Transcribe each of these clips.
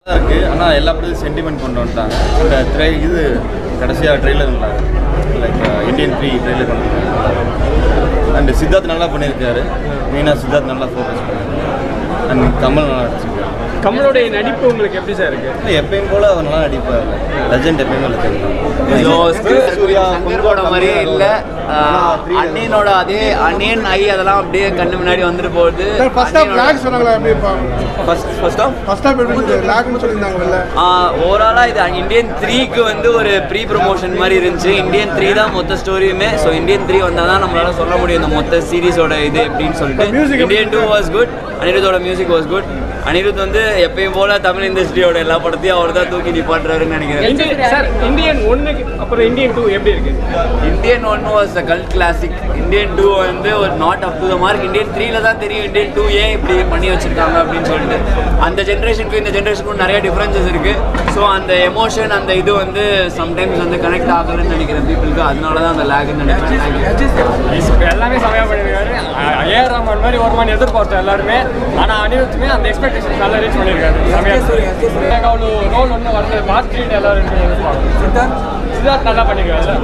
இருக்கு. ஆனால் எல்லா படத்தையும் சென்டிமெண்ட் கொண்டு வந்துட்டாங்க. இந்த இது கடைசியாக ட்ரெய்லர் லைக் இந்தியன் 3 ட்ரெய்லர் கொண்டு வந்தாங்க. அண்ட் சித்தார்த் நல்லா பண்ணியிருக்காரு. மெயினாக சித்தார்த் நல்லா ஃபோக்கஸ் பண்ணியிருக்காரு. அண்ட் கமல் நல்லா நடிச்சிருக்காரு. கமலோடைய நடிப்பு உங்களுக்கு எப்படி சார் இருக்கு? எப்பயும் போல அவர் நல்லா நடிப்பார். லெஜெண்ட் எப்பயுமே சங்கரோட மாதிரியே இல்லை. அண்ணனோட அதே அண்ணன் ஐ அதெல்லாம் அப்படியே கண்ணு முன்னாடி வந்துட்டு போகுது. ஓவராலாக இது இந்தியன் 3க்கு வந்து ஒரு ப்ரீ ப்ரொமோஷன் மாதிரி இருந்துச்சு. இந்தியன் 3 தான் மொத்த ஸ்டோரியுமே. ஸோ இந்தியன் 3 வந்தால் தான் நம்மளால சொல்ல முடியும் இந்த மொத்த சீரீஸோட இது எப்படின்னு சொல்லிட்டு. Indian 2 was good. அனிருத்தோட மியூசிக் வாஸ் குட். அனிருத் வந்து எப்பயும் போல தமிழ் இண்டஸ்ட்ரியோட எல்லா படத்தையும் அவர் தான் தூக்கி நிப்பாட்டுறாருன்னு நினைக்கிறேன். சார் இந்தியன் 1 அப்புறம் இந்தியன் 2 எப்படி இருக்கு? Indian 1 was a cult classic. Indian 2 வந்து ஒரு not up to the mark. Indian 3ல தான் தெரியும் இந்தியன் 2 ஏன் இப்படி பண்ணி வச்சிருக்காங்க அப்படின்னு சொல்லிட்டு. அந்த ஜென்ரேஷனுக்கும் இந்த ஜென்ரேஷனுக்கும் நிறைய டிஃப்ரென்சஸ் இருக்கு. ஸோ அந்த எமோஷன் அந்த இது வந்து சம்டைம்ஸ் வந்து கனெக்ட் ஆகலன்னு நினைக்கிறேன் பீப்புளுக்கு. அதனால தான் அந்த லேக்னு நினைக்கிறேன். எல்லாமே சமயம் பண்ணிருக்காரு. ஏஆர் ரஹ்மான் மாதிரி வருமானு எதிர்பார்த்தோம் எல்லாருமே. ஆனால் அனிருத்துமே அந்த எக்ஸ்பெக்டேஷன் நல்லா ரீச் பண்ணியிருக்காரு. அவ்வளோ ரோல் ஒன்றும் வரல. பார்த்துட்டு எல்லாரும் சித்தார்த் நல்லா பண்ணிருக்காரு.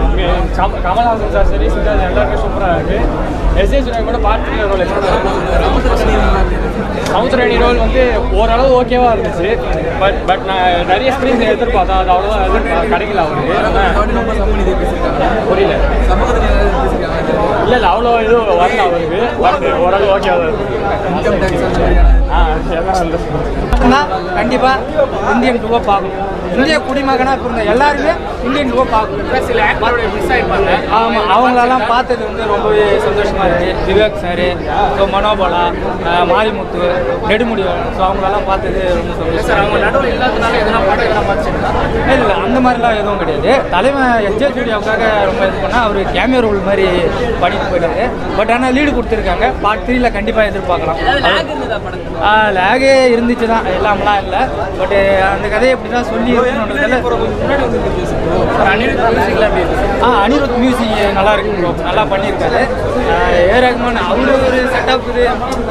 கமல்ஹாசன் சார் சரி, சித்தார்த் எல்லாருமே சூப்பராக இருக்கு. எஸ்ஏ சூர்யா கூட பார்த்துட்டு ரோல் சமுத்திரணி ரோல் வந்து ஓரளவு ஓகேவா இருந்துச்சு. பட் நான் நிறைய ஸ்க்ரீன் எதிர்பார்த்தேன். அது அவ்வளோவா கிடைக்கல அவருக்கு. புரியல. இல்லை அவ்வளோ இதுவும் வரல அவருக்கு. பட் ஓரளவு ஓகேவா இருக்கு. கண்டிப்பா இந்தியன் 2 பார்க்கணும். இந்திய குடிமகனா இருந்த எல்லாருமே இந்தியன் 2 பார்க்கணும். சில ஆக்டரோட மிஸ் ஆயிருப்பாங்க. ஆமாம், அவங்களெல்லாம் பார்த்தது வந்து ரொம்பவே சந்தோஷமா இருக்கு. Vivek sir, so Manobala, Marimuthu, Nedumudi Venu, so அவங்களெல்லாம் பார்த்தது ரொம்ப சந்தோஷம். சார் அவங்க நடுவில் இல்லாதனால எதனா படம் எதனா பார்த்துருக்கா? இல்லை அந்த மாதிரிலாம் எதுவும் கிடையாது. தலைவன் எஸ்ஜே சூர்யாவுக்காக ரொம்ப இது பண்ணால் அவர் கேமியோ ரோல் மாதிரி பண்ணிட்டு போயிட்டாரு. பட் ஆனால் லீடு கொடுத்துருக்காங்க. பார்ட் 3ல கண்டிப்பாக எதிர்பார்க்கலாம். லேகே இருந்துச்சு தான், எல்லாம்லாம் இல்லை. பட் அந்த கதையை எப்படி தான் சொல்லி அனிருத் மியூசிக் நல்லா இருக்கு, நல்லா பண்ணியிருக்காரு. ஏ ரஹ்மான் அவரு ஒரு செட்டப் இது.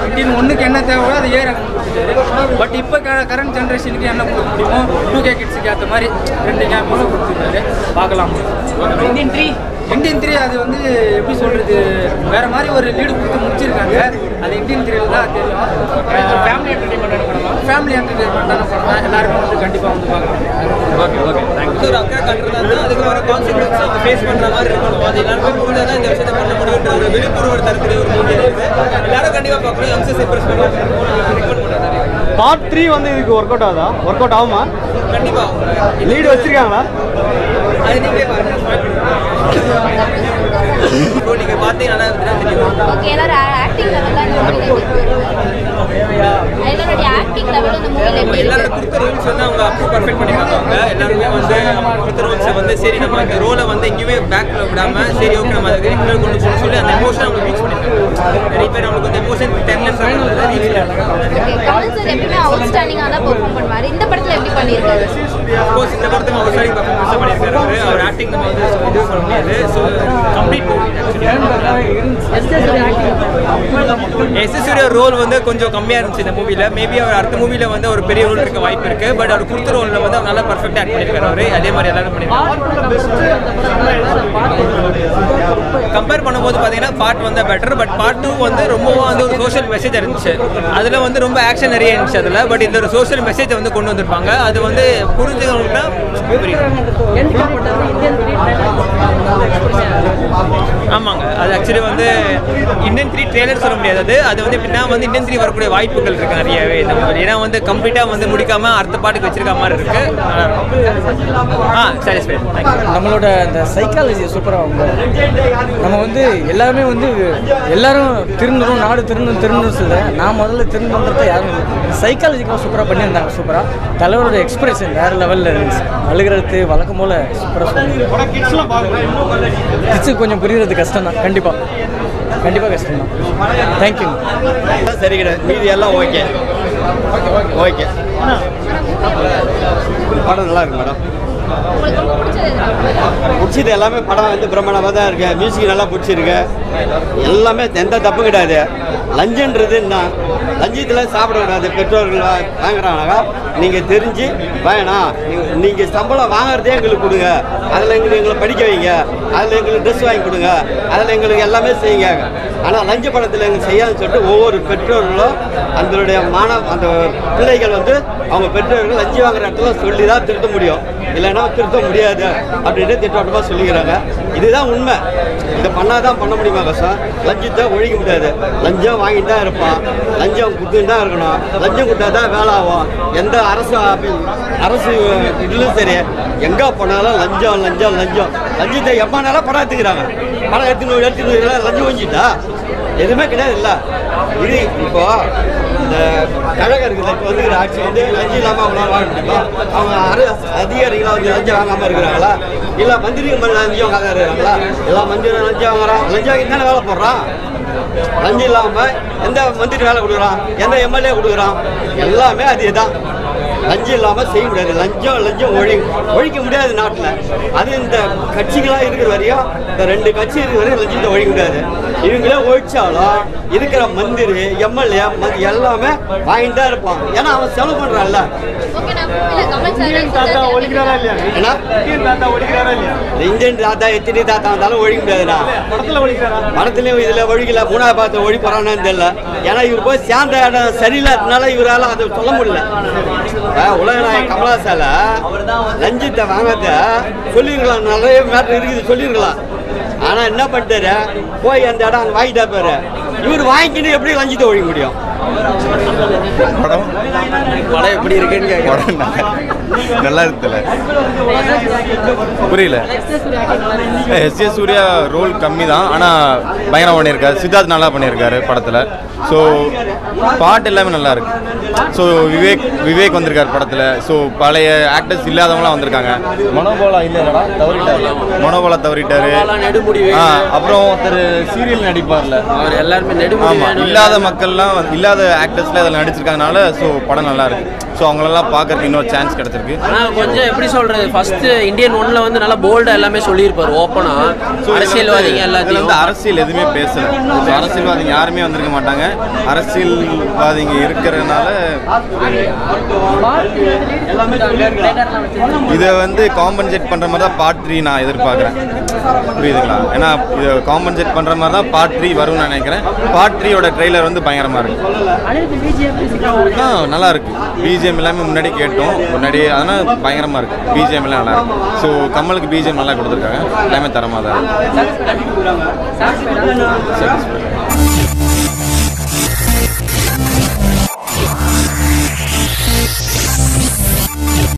இந்தியன் 1க்கு என்ன தேவையோ அது ஏ ரஹ்மான் கொடுத்துட்டாரு. பட் இப்போ கரண்ட் ஜென்ரேஷனுக்கு என்ன கொடுக்க முடியுமோ 2K கிட்ஸுக்கு ஏற்ற மாதிரி 2 கேமியோஸும் கொடுத்துருக்காரு. பார்க்கலாம். இந்தியன் 3 அது வந்து எப்படி சொல்கிறது, வேறு மாதிரி ஒரு லீடு கொடுத்து முடிச்சிருக்காங்க. அது இந்தியன் 3ல தான் தெரியும். ஃபேமிலி என்டர்டெயின்மெண்ட்டான படம் தான். எல்லாருமே வந்து கண்டிப்பாக வந்து பார்க்கலாம். Okay thank you. ஒரு அக்கா கட்டுறதா அதுக்கு வர கான்சிக்வன்ஸ் அவங்க ஃபேஸ் பண்ணுற மாதிரி இருக்கணும். அது எல்லாருமே மூவில தான் இந்த விஷயத்தை பண்ண முடியுன்ற ஒரு விழிப்புணர்வு தரக்கூடிய ஒரு மூவி இருக்குது. எல்லாரும் கண்டிப்பாக பார்க்கணும். யங்ஸ்டர்ஸ் இம்ப்ரெஸ் பண்ணுவாங்க. பார்ட் 3 வந்து இதுக்கு ஒர்க் அவுட் ஆகுதா? ஒர்க் அவுட் ஆகுமா? கண்டிப்பாக லீடு வச்சிருக்காங்களா? அது நீங்களே பாருங்க. இப்போ நீங்கள் பார்த்தீங்கன்னா தெரியும். ஓகே, எல்லாரும் ஆக்டிங் லெவலில் இந்த எல்லாருடைய ஆக்டிங் லெவல் இந்த மூவில எப்படி எல்லாரும் கொடுத்த ரோல்ஸ் வந்து அவங்க அப்ரூவ் பர்ஃபெக்ட் பண்ணி பார்த்தாங்க. எல்லாருமே வந்து அவங்க கொடுத்த ரோல்ஸை வந்து சரி நம்ம இந்த ரோலை வந்து எங்கேயுமே பேக்ல விடாமல் சரி ஓகே நம்ம அதுக்கு இன்னொரு கொண்டு போகணும்னு சொல்லி அந்த எமோஷன் அவங்களுக்கு ரீச் பண்ணியிருக்காங்க. நிறைய பேர் அவங்களுக்கு அந்த எமோஷன் தெரியலன்னு கமல் சார் எப்பவுமே அவுட்ஸ்டாண்டிங்காக தான் பெர்ஃபார்ம் பண்ணுவார். இந்த படத்தில் எப்படி பண்ணியிருக்காரு? அஃப்கோர்ஸ் இந்த படத்தில் அவர் ஸ்டார்டிங் பர்ஃபார்மன்ஸ் பண்ணியிருக்காரு. அவர் ஆக்டிங் நம்ம வந்து இது பண்ண முடியாது. So complete movie. எஸ்எஸ்ஸோட ரோல் வந்து கொஞ்சம் கம்மியாக இருந்துச்சு இந்த மூவியில். மேபி அவர் அடுத்த மூவியில் வந்து ஒரு பெரிய ரோல் இருக்க வாய்ப்பு இருக்குது. பட் அவர் கொடுத்த ரோலில் வந்து அவர் நல்லா பர்ஃபெக்டாக ஆக்ட் பண்ணியிருக்காரு. அவர் அதே மாதிரி எல்லாரும் பண்ணியிருக்காங்க. கம்பேர் பண்ணும்போது பார்த்தீங்கன்னா பார்ட் வந்து பெட்டர். பட் பார்ட் 2 வந்து ரொம்ப வந்து ஒரு சோஷியல் மெசேஜ் இருந்துச்சு. அதில் வந்து ரொம்ப ஆக்ஷன் நிறைய இருந்துச்சு அதில். பட் இந்த ஒரு சோஷியல் மெசேஜை வந்து கொண்டு வந்திருப்பாங்க. அது வந்து புரிஞ்சுக்கணும்னா ஆமாங்க. அது ஆக்சுவலி வந்து இந்தியன் 3 ட்ரெய்லர் சொல்ல முடியாது. அது வந்து எப்படின்னா வந்து இந்தியன் 3 வரக்கூடிய வாய்ப்புகள் இருக்குது நிறையவே இந்த மாதிரி. ஏன்னா வந்து கம்ப்ளீட்டாக வந்து முடிக்காமல் அடுத்த பாட்டுக்கு வச்சிருக்க மாதிரி இருக்குது. சாட்டிஸ்ஃபைட். நம்மளோட அந்த சைக்காலஜி சூப்பராக நம்ம வந்து எல்லாருமே வந்து எல்லாரும் திருந்தணும், நாடு திருந்தணும் சொல்கிறேன். நான் முதல்ல திருந்தன்றத யாரும் சைக்காலஜிக்கெலாம் சூப்பராக பண்ணியிருந்தாங்க. சூப்பராக தலைவரோட எக்ஸ்பிரஷன் வேறு லெவலில் இருந்துச்சு. அழுகிறது வழக்கம் போல் சூப்பராக சொன்னாங்க. கிட்ஸுக்கு கொஞ்சம் புரிகிறது கஷ்டம் தான். கண்டிப்பாக கஷ்டம் தான். தேங்க்யூ. சரி கிடையாது, மீதி எல்லாம் ஓகே. படம் நல்லா இருக்கு மேடம். பிடிச்சது எல்லாமே படம் வந்து பிரமாண்டமாக தான் இருக்கு. மியூசிக் நல்லா பிடிச்சிருக்கு. எல்லாமே எந்த தப்பு கிடையாது. லஞ்சுன்றது தான் லஞ்சத்தில் சாப்பிடக்கூடாது பெற்றோர்கள் வாங்குறாங்கனாக்கா நீங்கள் தெரிஞ்சு வேணாம், நீங்கள் சம்பளம் வாங்குறதே எங்களுக்கு கொடுங்க, அதில் எங்களை படிக்க வைங்க, அதில் எங்களுக்கு ட்ரெஸ் வாங்கி கொடுங்க, அதில் எங்களுக்கு எல்லாமே செய்யுங்க. ஆனால் லஞ்ச பணத்தில் எங்களுக்கு செய்யாதுன்னு சொல்லிட்டு ஒவ்வொரு பெற்றோர்களும் அதனுடைய அந்த பிள்ளைகள் வந்து அவங்க பெற்றோர்கள் லஞ்சம் வாங்குற இடத்துல சொல்லி தான் திருத்த முடியும், இல்லைன்னா திருத்த முடியாது அப்படின்ட்டு திட்டவட்டமாக சொல்லிக்கிறாங்க. இதுதான் உண்மை. இதை பண்ணாதான் பண்ண முடியுமா கஷ்டம்? லஞ்சத்தை ஒழிக்க முடியாது. லஞ்சம் வாங்கிட்டு தான் இருப்பான், லஞ்சம் கொடுத்துட்டு தான் இருக்கணும். லஞ்சம் கொடுத்தா தான் வேலை ஆகும். எந்த அரசு இதுலும் சரி, எங்கே போனாலும் லஞ்சம் லஞ்சம் லஞ்சம். லஞ்சத்தை எப்போனாலும் படம் எடுத்துக்கிறாங்க. படம் எடுத்துன்னு லஞ்சம் வஞ்சிட்டா எதுவுமே கிடையாது. இல்லை இது இப்போ இந்த கழகம் இருக்குது, இப்போ வந்துக்கிற ஆட்சி வந்து லஞ்சம் இல்லாமல் அவங்களால வாங்க முடியுமா? அவங்க அதிகாரிகளாக வந்து லஞ்சம் வாங்காமல் இருக்கிறாங்களா? இல்லை மந்திரிகள் லஞ்சம் வாங்க இருக்கிறாங்களா? எல்லா மந்திரி லஞ்சம் வாங்குறான், லஞ்சம் வாங்கி தானே வேலை போடுறான். லஞ்சம் இல்லாமல் எந்த மந்திரி வேலை கொடுக்குறான், எந்த எம்எல்ஏ கொடுக்குறான்? எல்லாமே அதே தான். லஞ்சம் இல்லாமல் செய்ய முடியாது. லஞ்சம் ஒழிக்க முடியாது நாட்டில். அது இந்த கட்சிகளாக இருக்கிற வரையும், இந்த 2 கட்சி இருக்கிற வரையும் லஞ்சத்தை ஒழிக்க முடியாது. இவங்களே ஒழிச்சாலும் இருக்கிற மந்திரி எம்எல்ஏ எல்லாமே வாங்கிட்டு தான் இருப்பான். ஏன்னா அவன் செலவு பண்ணுறான்ல. இந்தியன் தாத்தா ஒழிக்கிறாரா இல்லையா? ஏன்னா இந்தியன் தாத்தா ஒழிக்கிறாரா இல்லையா? இந்தியன் தாத்தா எத்தனை தாத்தா வந்தாலும் ஒழிக்க முடியாதுண்ணா. படத்தில் ஒழிக்கிறாரா? படத்துலையும் இதில் ஒழிக்கல. 3வது பாகத்தை ஒழிப்பறான்னு தெரியல. ஏன்னா இவர் போய் சேர்ந்த இடம் சரியில்லாததுனால இவரால் அதை சொல்ல முடியல. உலகநாயகன் கமலாசால லஞ்சத்தை வாங்காத சொல்லிருக்கலாம், நிறைய மேட்டர் இருக்குது சொல்லிருக்கலாம். ஆனா என்ன பண்ணிட்டாரு, போய் அந்த இடம் வாங்கிட்டா பாரு. இவர் வாங்கிக்கிட்டு எப்படி லஞ்சத்தை ஒழிக்க முடியும்? படம் எப்படி இருக்குன்னு கேட்க நல்லா இருக்குல்ல, புரியல. எஸ் சூர்யா ரோல் கம்மி தான், ஆனால் பயங்கரம் பண்ணியிருக்காரு. சித்தார்த் நல்லா பண்ணியிருக்காரு படத்தில். ஸோ பாட்டு எல்லாமே நல்லா இருக்கு. ஸோ விவேக் வந்திருக்காரு படத்தில். ஸோ பழைய ஆக்டர்ஸ் இல்லாதவங்களாம் வந்திருக்காங்க. மனோபாலா இல்லைடா தவறிட்டாரு, மனோபாலா தவறிட்டாரு. அப்புறம் ஒருத்தர் சீரியல் நடிப்பார்ல, அவர் எல்லாருமே ஆமாம், இல்லாத மக்கள்லாம் இல்லாத ஆக்டர்ஸ்ல அதில் நடிச்சிருக்காங்கனால ஸோ படம் நல்லா இருக்கு. ஸோ அவங்களெல்லாம் பார்க்கறதுக்கு இன்னொரு சான்ஸ் கிடைச்சிருக்கு. ஆனால் கொஞ்சம் எப்படி சொல்றது, ஃபர்ஸ்ட் இந்தியன் 1ல வந்து நல்லா போல்டாக எல்லாமே சொல்லியிருப்பாரு ஓப்பனா. அரசியல்வாதிங்க எல்லாத்தையும் வந்து அரசியல் எதுவுமே பேசல. அரசியல்வாதிங்க யாருமே வந்திருக்க மாட்டாங்க. அரசியல்வாதிங்க இருக்கிறதுனால இதை வந்து காம்பன்சேட் பண்ற மாதிரி தான் பார்ட் 3 நான் எதிர்பார்க்குறேன். புரியுதுங்களா? ஏன்னா இதை காம்பன்சேட் பண்ற மாதிரி தான் பார்ட் 3 வரும்னு நினைக்கிறேன். பார்ட் 3யோட ட்ரெய்லர் வந்து பயங்கரமா இருக்கு. நல்லா இருக்கு. பிஜிஎம் எல்லாமே முன்னாடி கேட்டோம், அதனால் பயங்கரமாக இருக்குது. பிஜிஎம் எல்லாம் நல்லா இருக்கு. ஸோ கமலுக்கு பிஜிஎம் நல்லா கொடுத்துருக்காங்க. எல்லாமே தரமாக தான் இருக்கு.